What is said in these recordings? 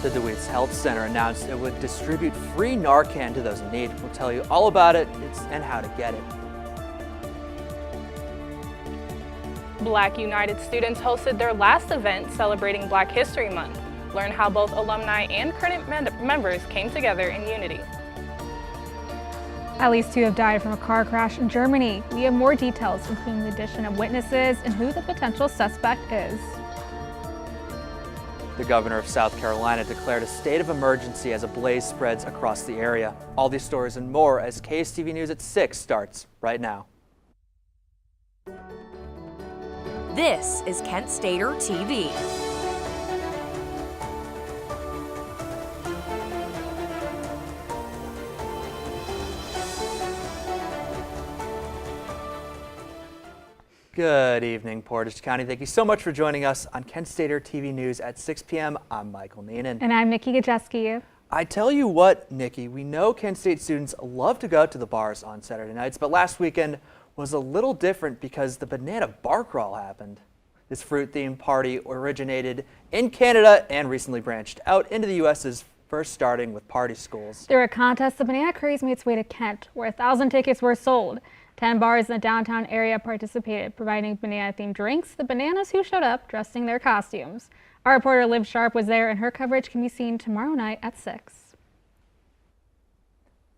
The DeWeese Health Center announced it would distribute free Narcan to those in need. We'll tell you all about it and how to get it. Black United students hosted their last event celebrating Black History Month. Learn how both alumni and current members came together in unity. At least 2 have died from a car crash in Germany. We have more details, including the addition of witnesses and who the potential suspect is. The governor of South Carolina declared a state of emergency as a blaze spreads across the area. All these stories and more as KSTV News at 6 starts right now. This is Kent Stater TV. Good evening, Portage County. Thank you so much for joining us on Kent Stater TV News at 6 p.m. I'm Michael Neenan. And I'm Nikki Gajeski. I tell you what, Nikki, we know Kent State students love to go out to the bars on Saturday nights, but last weekend was a little different because the Banana Bar Crawl happened. This fruit-themed party originated in Canada and recently branched out into the U.S.'s first starting with party schools. Through a contest, the Banana Craze made its way to Kent, where 1,000 tickets were sold. 10 bars in the downtown area participated, providing banana-themed drinks. The bananas who showed up dressed in their costumes. Our reporter Liv Sharp was there, and her coverage can be seen tomorrow night at 6.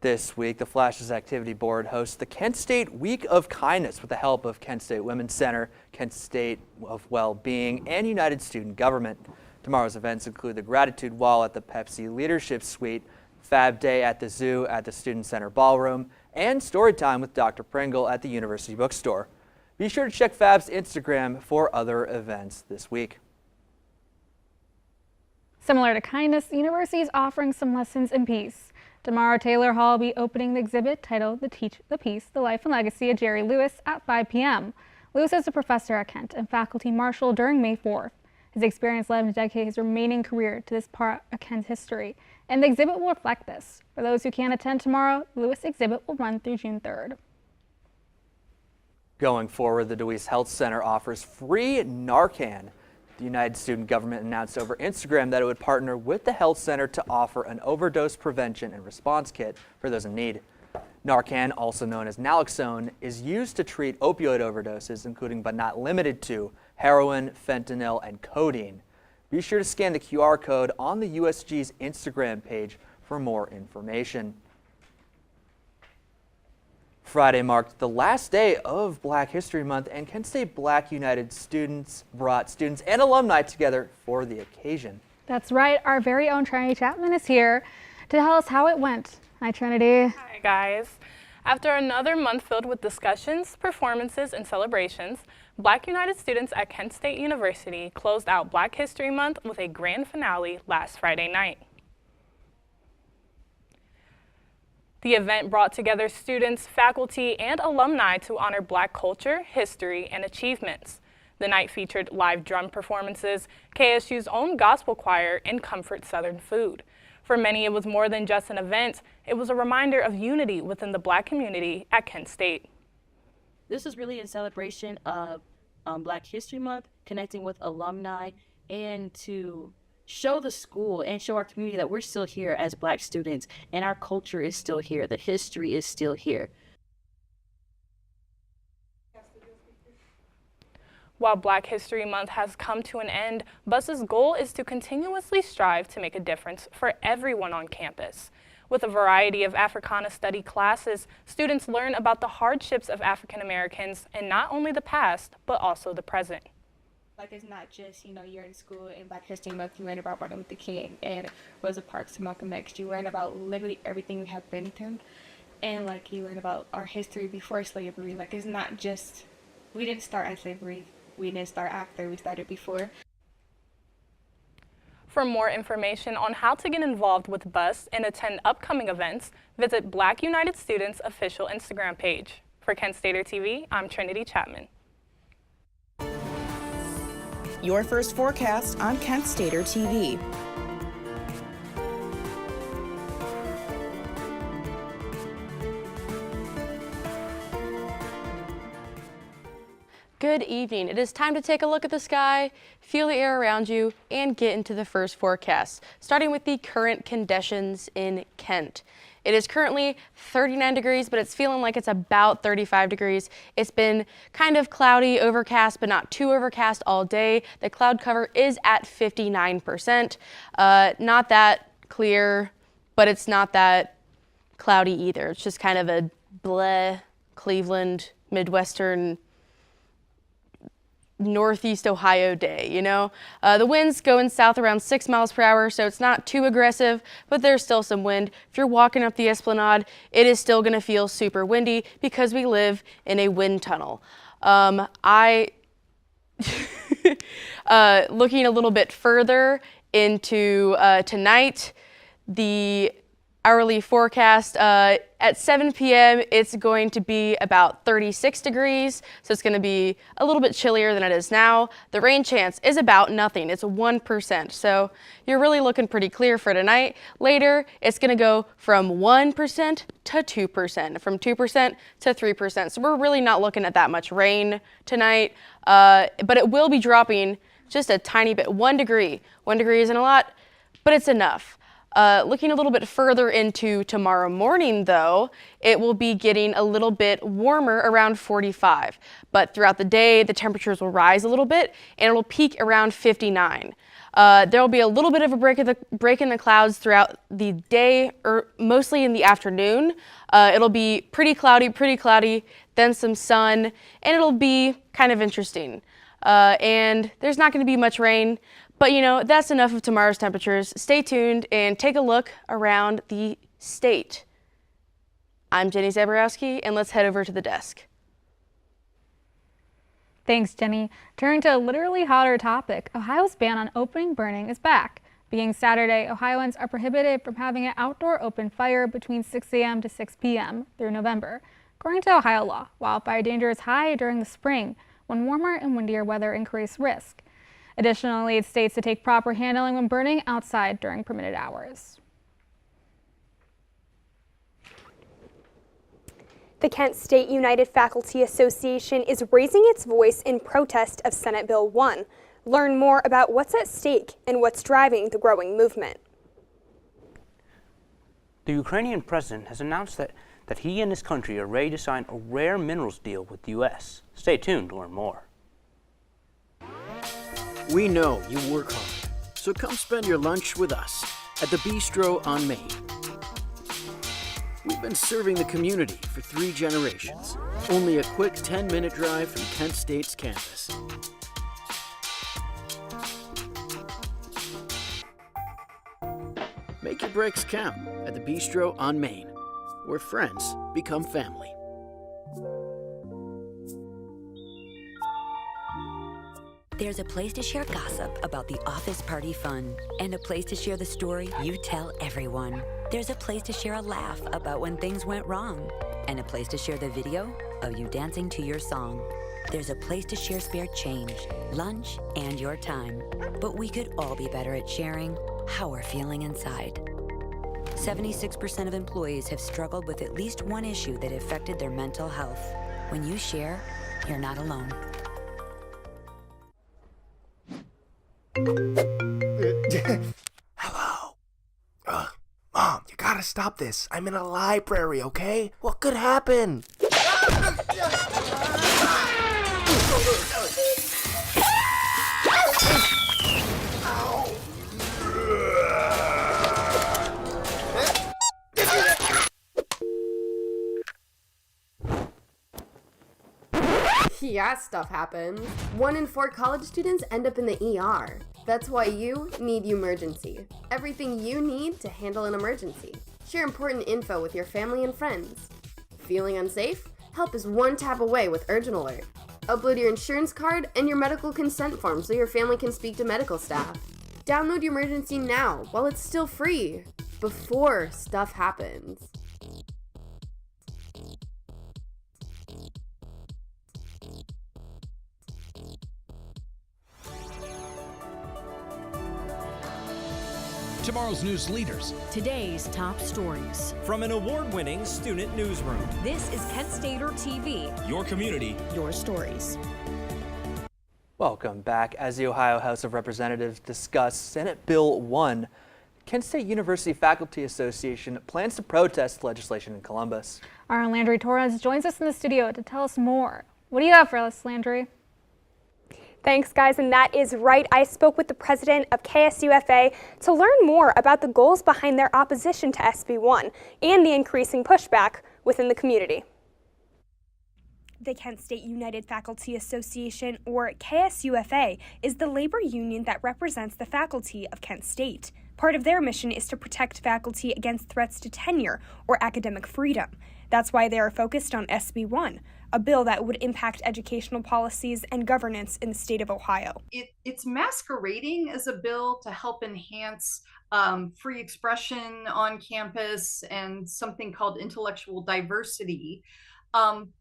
This week, the Flashes Activity Board hosts the Kent State Week of Kindness with the help of Kent State Women's Center, Kent State of Wellbeing, and United Student Government. Tomorrow's events include the Gratitude Wall at the Pepsi Leadership Suite, Fab Day at the Zoo at the Student Center Ballroom, and Story Time with Dr. Pringle at the University Bookstore. Be sure to check Fab's Instagram for other events this week. Similar to kindness, the university is offering some lessons in peace. Tomorrow, Taylor Hall will be opening the exhibit titled The Teach the Peace, The Life and Legacy of Jerry Lewis at 5 p.m. Lewis is a professor at Kent and faculty marshal during May 4th. His experience led him to dedicate his remaining career to this part of Kent's history, and the exhibit will reflect this. For those who can't attend tomorrow, the Lewis exhibit will run through June 3rd. Going forward, the DeWeese Health Center offers free Narcan. The United Student Government announced over Instagram that it would partner with the health center to offer an overdose prevention and response kit for those in need. Narcan, also known as naloxone, is used to treat opioid overdoses, including but not limited to heroin, fentanyl, and codeine. Be sure to scan the QR code on the USG's Instagram page for more information. Friday marked the last day of Black History Month, and Kent State Black United students brought students and alumni together for the occasion. That's right. Our very own Trinity Chapman is here to tell us how it went. Hi, Trinity. Hi, guys. After another month filled with discussions, performances, and celebrations, Black United students at Kent State University closed out Black History Month with a grand finale last Friday night. The event brought together students, faculty, and alumni to honor Black culture, history, and achievements. The night featured live drum performances, KSU's own gospel choir, and comfort Southern food. For many, it was more than just an event. It was a reminder of unity within the Black community at Kent State. This is really a celebration of Black History Month, connecting with alumni, and to show the school and show our community that we're still here as Black students and our culture is still here. The history is still here. While Black History Month has come to an end, BUS's goal is to continuously strive to make a difference for everyone on campus. With a variety of Africana study classes, students learn about the hardships of African Americans in not only the past, but also the present. Like, it's not just, you're in school and Black History Month, you learn about Martin Luther King and Rosa Parks and Malcolm X. You learn about literally everything we have been through. And, you learn about our history before slavery. It's not just, we didn't start at slavery. We didn't start after, we started before. For more information on how to get involved with BUS and attend upcoming events, visit Black United Students' official Instagram page. For Kent Stater TV, I'm Trinity Chapman. Your first forecast on Kent Stater TV. Good evening. It is time to take a look at the sky, feel the air around you, and get into the first forecast, starting with the current conditions in Kent. It is currently 39 degrees, but it's feeling like it's about 35 degrees. It's been kind of cloudy, overcast, but not too overcast all day. The cloud cover is at 59%. Not that clear, but it's not that cloudy either. It's just kind of a bleh, Cleveland, Midwestern, Northeast Ohio day, you know? The wind's going south around 6 miles per hour, so it's not too aggressive, but there's still some wind. If you're walking up the Esplanade, it is still gonna feel super windy because we live in a wind tunnel. Looking a little bit further into tonight, the hourly forecast, at 7 p.m. it's going to be about 36 degrees, so it's going to be a little bit chillier than it is now. The rain chance is about nothing. It's 1%, so you're really looking pretty clear for tonight. Later, it's going to go from 1% to 2%, from 2% to 3%, so we're really not looking at that much rain tonight, but it will be dropping just a tiny bit, 1 degree. 1 degree isn't a lot, but it's enough. Looking a little bit further into tomorrow morning, though, it will be getting a little bit warmer, around 45. But throughout the day, the temperatures will rise a little bit, and it'll peak around 59. There will be a little bit of a break in the clouds throughout the day, or mostly in the afternoon. It'll be pretty cloudy, then some sun, and it'll be kind of interesting. And there's not going to be much rain. But you know, that's enough of tomorrow's temperatures. Stay tuned and take a look around the state. I'm Jenny Zaborowski, and let's head over to the desk. Thanks, Jenny. Turning to a literally hotter topic, Ohio's ban on open burning is back. Beginning Saturday, Ohioans are prohibited from having an outdoor open fire between 6 a.m. to 6 p.m. through November. According to Ohio law, wildfire danger is high during the spring when warmer and windier weather increase risk. Additionally, it states to take proper handling when burning outside during permitted hours. The Kent State United Faculty Association is raising its voice in protest of Senate Bill 1. Learn more about what's at stake and what's driving the growing movement. The Ukrainian president has announced that he and his country are ready to sign a rare minerals deal with the U.S. Stay tuned to learn more. We know you work hard, so come spend your lunch with us at the Bistro on Main. We've been serving the community for 3 generations. Only a quick 10-minute drive from Kent State's campus. Make your breaks count at the Bistro on Main, where friends become family. There's a place to share gossip about the office party fun, and a place to share the story you tell everyone. There's a place to share a laugh about when things went wrong, and a place to share the video of you dancing to your song. There's a place to share spare change, lunch, and your time. But we could all be better at sharing how we're feeling inside. 76% of employees have struggled with at least one issue that affected their mental health. When you share, you're not alone. Hello. Mom, you gotta stop this. I'm in a library, okay? What could happen? Yeah, stuff happens. 1 in 4 college students end up in the ER. That's why you need Emergency. Everything you need to handle an emergency. Share important info with your family and friends. Feeling unsafe? Help is 1 tap away with Urgent Alert. Upload your insurance card and your medical consent form so your family can speak to medical staff. Download Emergency now while it's still free, before stuff happens. Tomorrow's news leaders. Today's top stories. From an award-winning student newsroom. This is Kent Stater TV. Your community. Your stories. Welcome back. As the Ohio House of Representatives discussed Senate Bill 1, Kent State University Faculty Association plans to protest legislation in Columbus. Our Landry Torres joins us in the studio to tell us more. What do you have for us, Landry? Thanks, guys, and that is right. I spoke with the president of KSUFA to learn more about the goals behind their opposition to SB 1 and the increasing pushback within the community. The Kent State United Faculty Association, or KSUFA, is the labor union that represents the faculty of Kent State. Part of their mission is to protect faculty against threats to tenure or academic freedom. That's why they are focused on SB 1, a bill that would impact educational policies and governance in the state of Ohio. It's masquerading as a bill to help enhance free expression on campus and something called intellectual diversity.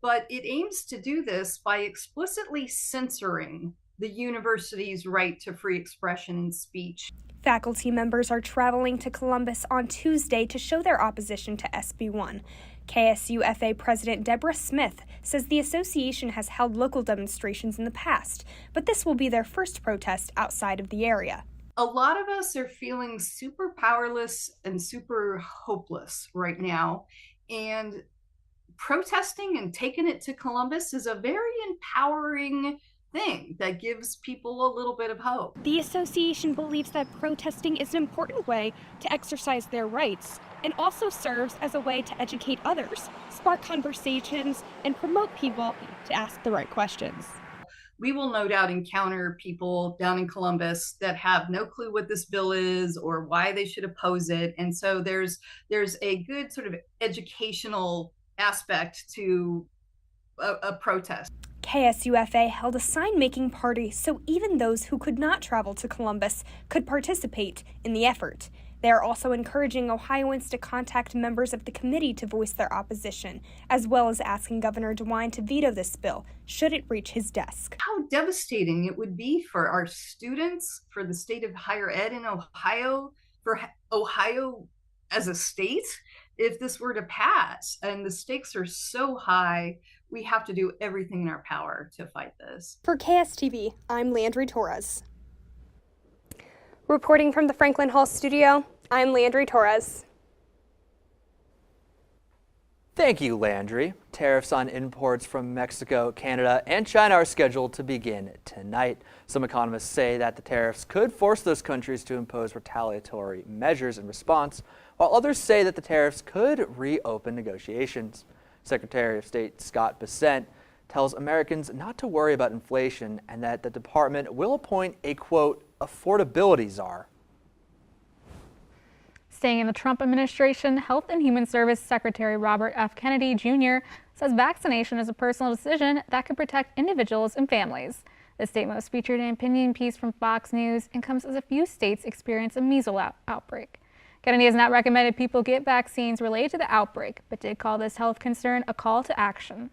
But it aims to do this by explicitly censoring the university's right to free expression and speech. Faculty members are traveling to Columbus on Tuesday to show their opposition to SB 1. KSUFA President Deborah Smith says the association has held local demonstrations in the past, but this will be their first protest outside of the area. A lot of us are feeling super powerless and super hopeless right now, and protesting and taking it to Columbus is a very empowering thing that gives people a little bit of hope. The association believes that protesting is an important way to exercise their rights and also serves as a way to educate others, spark conversations, and promote people to ask the right questions. We will no doubt encounter people down in Columbus that have no clue what this bill is or why they should oppose it. And so there's a good sort of educational aspect to a protest. KSUFA held a sign-making party so even those who could not travel to Columbus could participate in the effort. They are also encouraging Ohioans to contact members of the committee to voice their opposition, as well as asking Governor DeWine to veto this bill should it reach his desk. How devastating it would be for our students, for the state of higher ed in Ohio, for Ohio as a state, if this were to pass. And the stakes are so high, we have to do everything in our power to fight this. For KSTV, I'm Landry Torres. Reporting from the Franklin Hall studio, I'm Landry Torres. Thank you, Landry. Tariffs on imports from Mexico, Canada, and China are scheduled to begin tonight. Some economists say that the tariffs could force those countries to impose retaliatory measures in response, while others say that the tariffs could reopen negotiations. Secretary of State Scott Bessent tells Americans not to worry about inflation and that the department will appoint a, quote, affordability czar. Staying in the Trump administration, Health and Human Service Secretary Robert F. Kennedy Jr. says vaccination is a personal decision that could protect individuals and families. The statement was featured in an opinion piece from Fox News and comes as a few states experience a measles outbreak. Kennedy has not recommended people get vaccines related to the outbreak, but did call this health concern a call to action.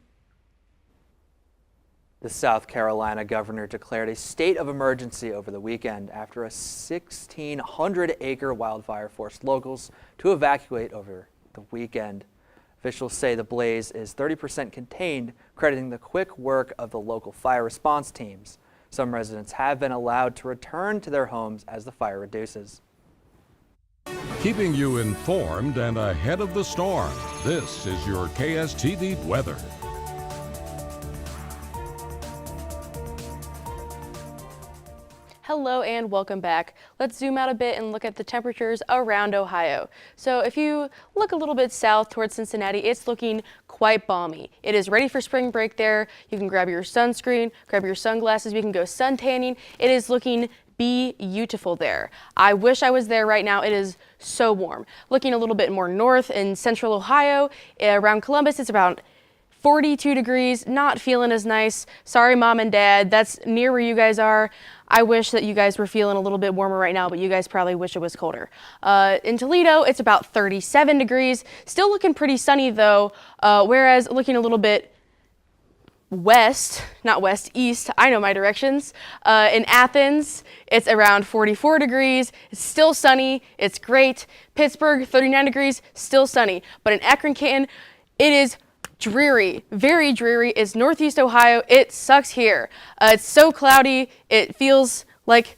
The South Carolina governor declared a state of emergency over the weekend after a 1,600-acre wildfire forced locals to evacuate over the weekend. Officials say the blaze is 30% contained, crediting the quick work of the local fire response teams. Some residents have been allowed to return to their homes as the fire reduces. Keeping you informed and ahead of the storm, this is your KSTV weather. Hello and welcome back. Let's zoom out a bit and look at the temperatures around Ohio. So if you look a little bit south towards Cincinnati, it's looking quite balmy. It is ready for spring break there. You can grab your sunscreen, grab your sunglasses, we can go sun tanning. It is looking beautiful there. I wish I was there right now. It is so warm. Looking a little bit more north in central Ohio, around Columbus, it's about 42 degrees, not feeling as nice. Sorry, Mom and Dad, that's near where you guys are. I wish that you guys were feeling a little bit warmer right now, but you guys probably wish it was colder. In Toledo, it's about 37 degrees. Still looking pretty sunny though, whereas looking a little bit west, not west, east, I know my directions. In Athens, it's around 44 degrees. It's still sunny. It's great. Pittsburgh, 39 degrees, still sunny. But in Akron, Canton, it is dreary, very dreary. It's Northeast Ohio. It sucks here. It's so cloudy. It feels like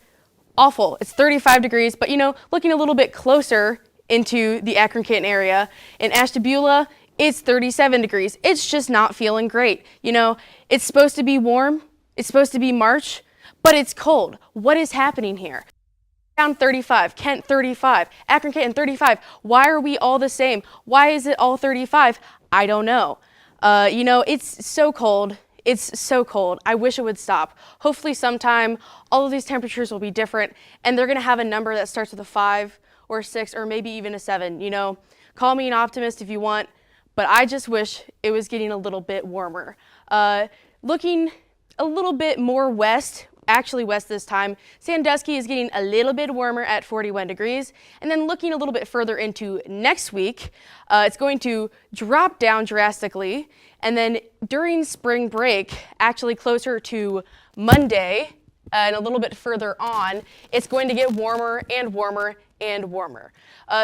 awful. It's 35 degrees, but looking a little bit closer into the Akron-Canton area, in Ashtabula, it's 37 degrees. It's just not feeling great. It's supposed to be warm. It's supposed to be March, but it's cold. What is happening here? Down 35, Kent 35, Akron-Canton 35. Why are we all the same? Why is it all 35? I don't know. It's so cold. It's so cold. I wish it would stop. Hopefully sometime all of these temperatures will be different and they're going to have a number that starts with a 5 or a 6 or maybe even a 7. Call me an optimist if you want, but I just wish it was getting a little bit warmer. Looking a little bit more west, actually west this time, Sandusky is getting a little bit warmer at 41 degrees. And then looking a little bit further into next week, it's going to drop down drastically. And then during spring break, actually closer to Monday and a little bit further on, it's going to get warmer and warmer and warmer.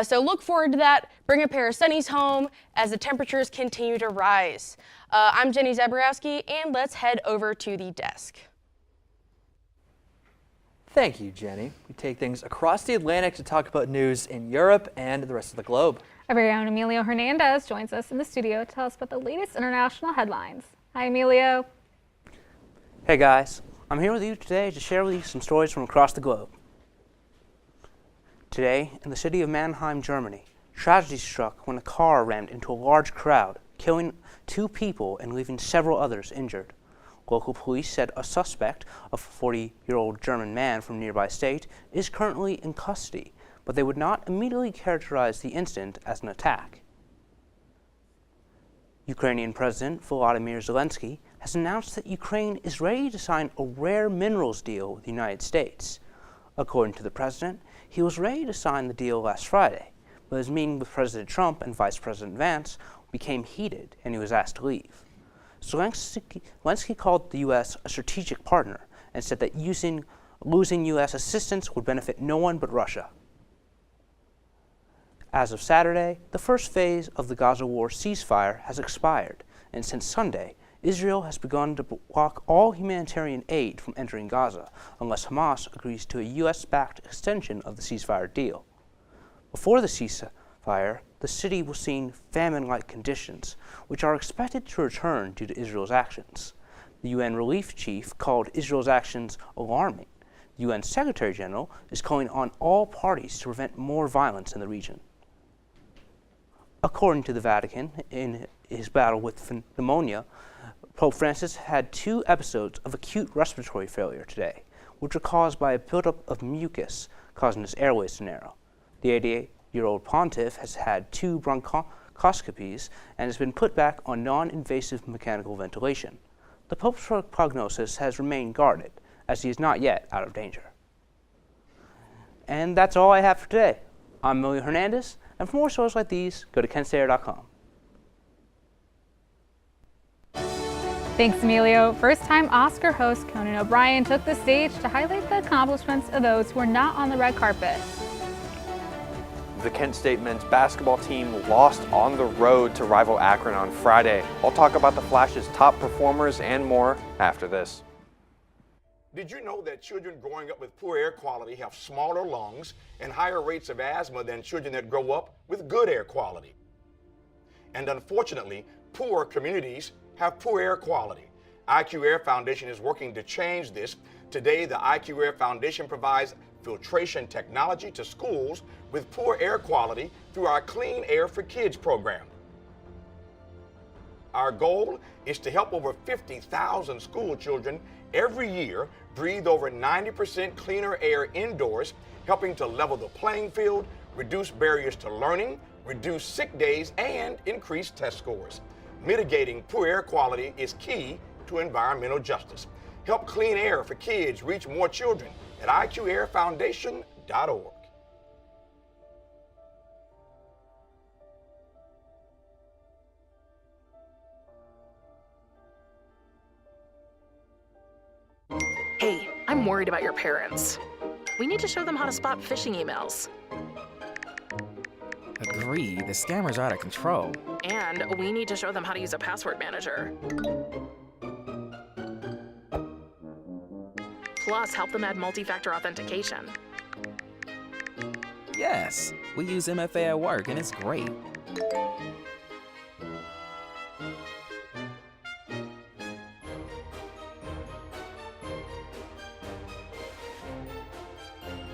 So look forward to that. Bring a pair of sunnies home as the temperatures continue to rise. I'm Jenny Zaborowski, and let's head over to the desk. Thank you, Jenny. We take things across the Atlantic to talk about news in Europe and the rest of the globe. Our very own Emilio Hernandez joins us in the studio to tell us about the latest international headlines. Hi, Emilio. Hey guys, I'm here with you today to share with you some stories from across the globe. Today, in the city of Mannheim, Germany, tragedy struck when a car rammed into a large crowd, killing 2 people and leaving several others injured. Local police said a suspect, a 40-year-old German man from a nearby state, is currently in custody, but they would not immediately characterize the incident as an attack. Ukrainian President Volodymyr Zelensky has announced that Ukraine is ready to sign a rare minerals deal with the United States. According to the president, he was ready to sign the deal last Friday, but his meeting with President Trump and Vice President Vance became heated and he was asked to leave. Zelensky called the U.S. a strategic partner and said that losing U.S. assistance would benefit no one but Russia. As of Saturday, the first phase of the Gaza war ceasefire has expired, and since Sunday, Israel has begun to block all humanitarian aid from entering Gaza unless Hamas agrees to a U.S.-backed extension of the ceasefire deal. Before the ceasefire, the city was seeing famine-like conditions, which are expected to return due to Israel's actions. The UN relief chief called Israel's actions alarming. The UN Secretary General is calling on all parties to prevent more violence in the region. According to the Vatican, in his battle with pneumonia, Pope Francis had 2 episodes of acute respiratory failure today, which were caused by a buildup of mucus causing his airways to narrow. The 88-year-old pontiff has had 2 bronchoscopies and has been put back on non-invasive mechanical ventilation. The Pope's prognosis has remained guarded, as he is not yet out of danger. And that's all I have for today. I'm Emilio Hernandez, and for more stories like these, go to kentstater.com. Thanks, Emilio. First-time Oscar host Conan O'Brien took the stage to highlight the accomplishments of those who are not on the red carpet. The Kent State men's basketball team lost on the road to rival Akron on Friday. I'll talk about the Flash's top performers and more after this. Did you know that children growing up with poor air quality have smaller lungs and higher rates of asthma than children that grow up with good air quality? And unfortunately, poor communities have poor air quality. IQ Air Foundation is working to change this. Today, the IQ Air Foundation provides filtration technology to schools with poor air quality through our Clean Air for Kids program. Our goal is to help over 50,000 school children every year breathe over 90% cleaner air indoors, helping to level the playing field, reduce barriers to learning, reduce sick days, and increase test scores. Mitigating poor air quality is key to environmental justice. Help Clean Air for Kids reach more children at IQAirFoundation.org. Hey, I'm worried about your parents. We need to show them how to spot phishing emails. A agree, the scammers are out of control. And we need to show them how to use a password manager. Plus, help them add multi-factor authentication. Yes, we use MFA at work and it's great.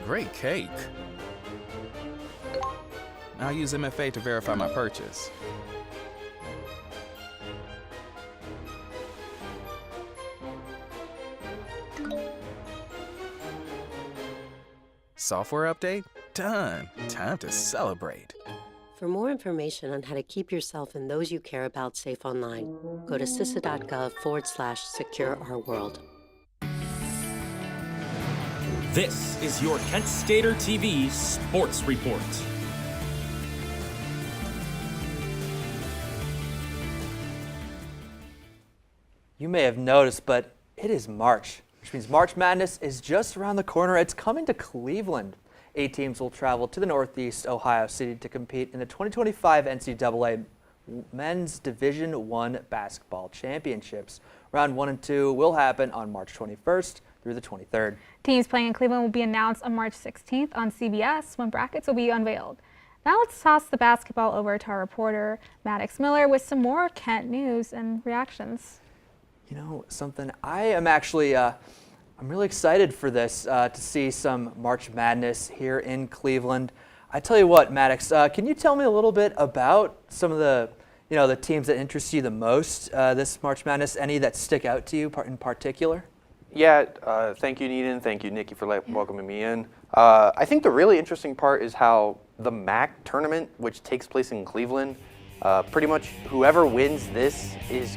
Great cake. I'll use MFA to verify my purchase. Software update? Done. Time to celebrate. For more information on how to keep yourself and those you care about safe online, go to cisa.gov/secure-our-world. This is your Kent Stater TV Sports Report. You may have noticed, but it is March, which means March Madness is just around the corner. It's coming to Cleveland. 8 teams will travel to the Northeast Ohio City to compete in the 2025 NCAA Men's Division I Basketball Championships. Round 1 and 2 will happen on March 21st through the 23rd. Teams playing in Cleveland will be announced on March 16th on CBS when brackets will be unveiled. Now let's toss the basketball over to our reporter, Maddox Miller, with some more Kent news and reactions. You know, something I am actually, I'm really excited for this, to see some March Madness here in Cleveland. I tell you what, Maddox, can you tell me a little bit about some of the, the teams that interest you the most this March Madness? Any that stick out to you in particular? Yeah, thank you, Needham. Thank you, Nikki, for welcoming me in. I think the really interesting part is how the MAC tournament, which takes place in Cleveland, pretty much whoever wins this is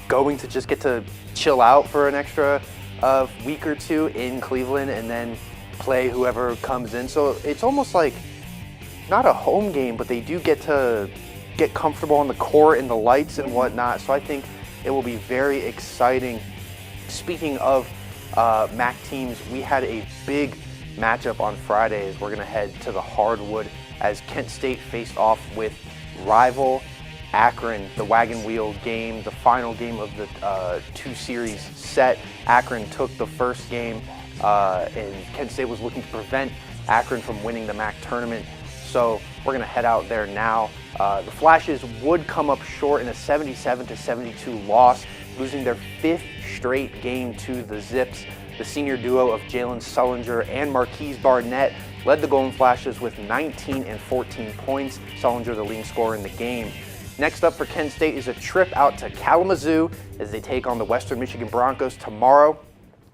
going to just get to chill out for an extra week or two in Cleveland and then play whoever comes in. So it's almost like not a home game, but they do get to get comfortable on the court and the lights and whatnot. So I think it will be very exciting. Speaking of MAC teams, we had a big matchup on Friday as we're going to head to the hardwood as Kent State faced off with rival Akron, the wagon wheel game, the final game of the 2-series set. Akron took the first game, and Kent State was looking to prevent Akron from winning the MAC tournament. So we're going to head out there now. The Flashes would come up short in a 77-72 loss, losing their 5th straight game to the Zips. The senior duo of Jalen Sullinger and Marquise Barnett led the Golden Flashes with 19 and 14 points. Sullinger the leading scorer in the game. Next up for Kent State is a trip out to Kalamazoo as they take on the Western Michigan Broncos tomorrow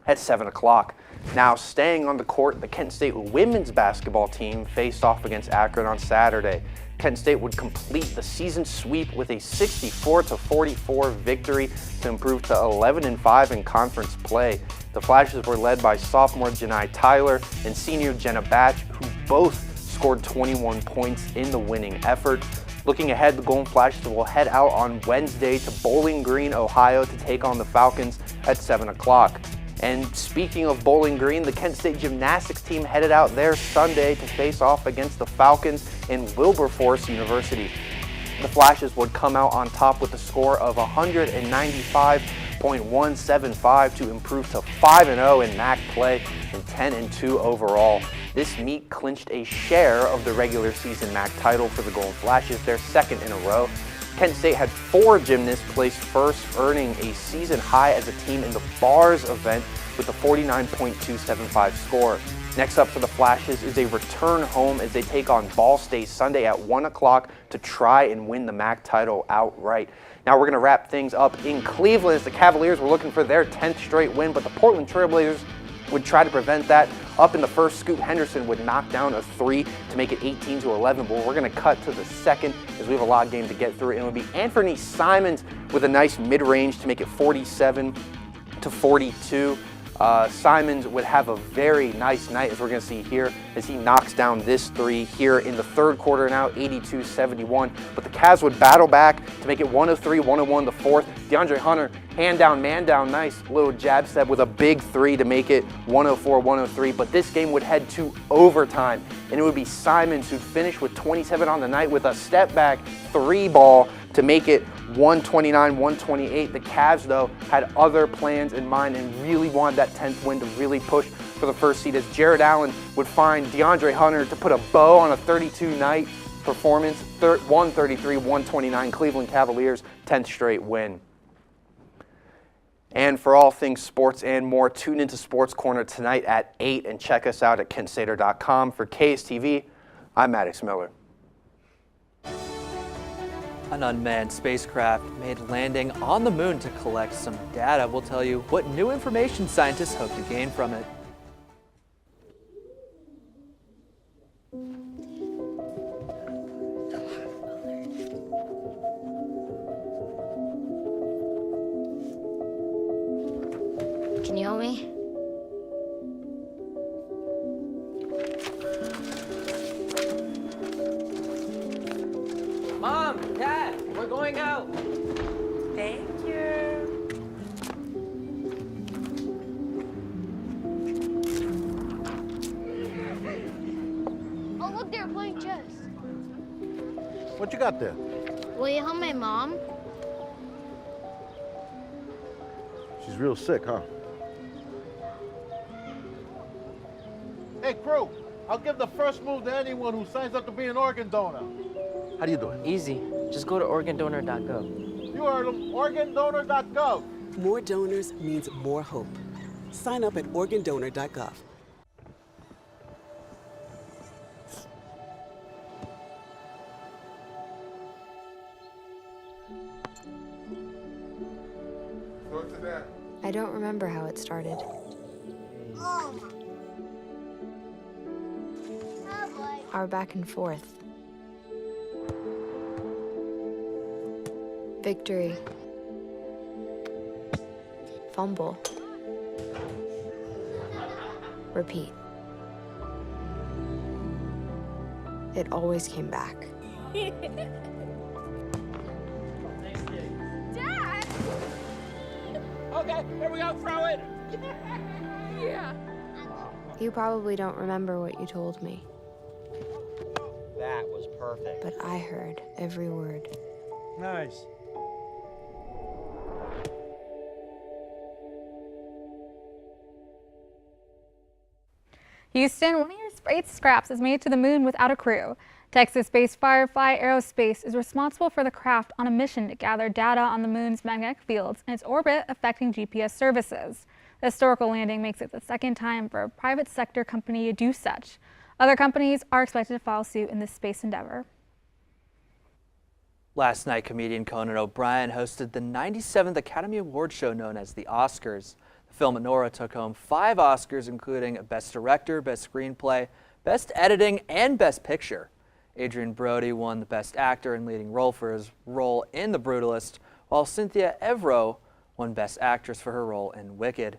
at 7 o'clock. Now staying on the court, the Kent State women's basketball team faced off against Akron on Saturday. Kent State would complete the season sweep with a 64-44 victory to improve to 11-5 in conference play. The Flashes were led by sophomore Janai Tyler and senior Jenna Batch, who both scored 21 points in the winning effort. Looking ahead, the Golden Flashes will head out on Wednesday to Bowling Green, Ohio to take on the Falcons at 7 o'clock. And speaking of Bowling Green, the Kent State gymnastics team headed out there Sunday to face off against the Falcons in Wilberforce University. The Flashes would come out on top with a score of 195.175 to improve to 5-0 in MAC play and 10-2 overall. This meet clinched a share of the regular season MAC title for the Golden Flashes, their 2nd in a row. Kent State had 4 gymnasts place first, earning a season high as a team in the bars event with a 49.275 score. Next up for the Flashes is a return home as they take on Ball State Sunday at 1 o'clock to try and win the MAC title outright. Now we're going to wrap things up in Cleveland as the Cavaliers were looking for their 10th straight win, but the Portland Trailblazers would try to prevent that. Up in the first, Scoot Henderson would knock down a 3 to make it 18-11, but we're going to cut to the second as we have a lot of game to get through. And it would be Anthony Simons with a nice mid-range to make it 47-42. Simons would have a very nice night, as we're going to see here, as he knocks down this three here in the third quarter now, 82-71. But the Cavs would battle back to make it 103, 101 the fourth. DeAndre Hunter, hand down, man down, nice little jab step with a big three to make it 104, 103. But this game would head to overtime, and it would be Simons who'd finish with 27 on the night with a step back three ball to make it 129, 128. The Cavs, though, had other plans in mind and really wanted that 10th win to really push for the first seed, as Jared Allen would find DeAndre Hunter to put a bow on a 32-night performance. 133, 129, Cleveland Cavaliers, 10th straight win. And for all things sports and more, tune into Sports Corner tonight at 8 and check us out at kentstater.com. For KSTV, I'm Maddox Miller. An unmanned spacecraft made landing on the moon to collect some data. We'll tell you what new information scientists hope to gain from it. Can you help me? Mom, Dad, we're going out. Thank you. Oh, look, they're playing chess. What you got there? Will you help my mom? She's real sick, huh? Hey, crew, I'll give the first move to anyone who signs up to be an organ donor. How do you do it? Easy. Just go to organdonor.gov. You heard him, organdonor.gov. More donors means more hope. Sign up at organdonor.gov. I don't remember how it started. Our back and forth. Victory. Fumble. Repeat. It always came back. Dad! Okay, here we go, throw it. Yeah. You probably don't remember what you told me, That was perfect. but I heard every word. Nice. Houston, one of your spacecrafts is made to the moon without a crew. Texas-based Firefly Aerospace is responsible for the craft on a mission to gather data on the moon's magnetic fields and its orbit affecting GPS services. The historical landing makes it the second time for a private sector company to do such. Other companies are expected to follow suit in this space endeavor. Last night, comedian Conan O'Brien hosted the 97th Academy Awards show known as the Oscars. The film Nora took home 5 Oscars, including Best Director, Best Screenplay, Best Editing, and Best Picture. Adrian Brody won the Best Actor and Leading Role for his role in The Brutalist, while Cynthia Evero won Best Actress for her role in Wicked.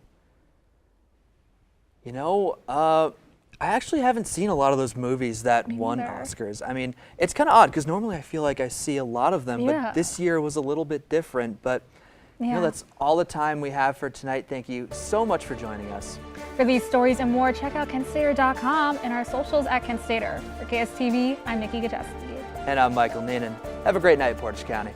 You know, I actually haven't seen a lot of those movies that won Oscars. I mean, it's kind of odd because normally I feel like I see a lot of them, but this year was a little bit different. But you know, that's all the time we have for tonight. Thank you so much for joining us. For these stories and more, check out kentstater.com and our socials at KentStater. For KSTV, I'm Nikki Gajeski. And I'm Michael Neenan. Have a great night, Portage County.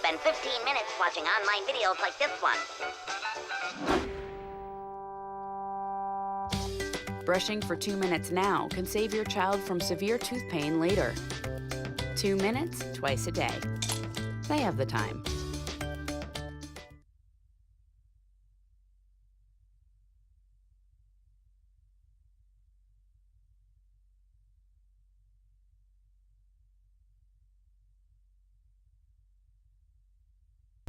spend 15 minutes watching online videos like this one. Brushing for 2 minutes now can save your child from severe tooth pain later. 2 minutes, twice a day. They have the time.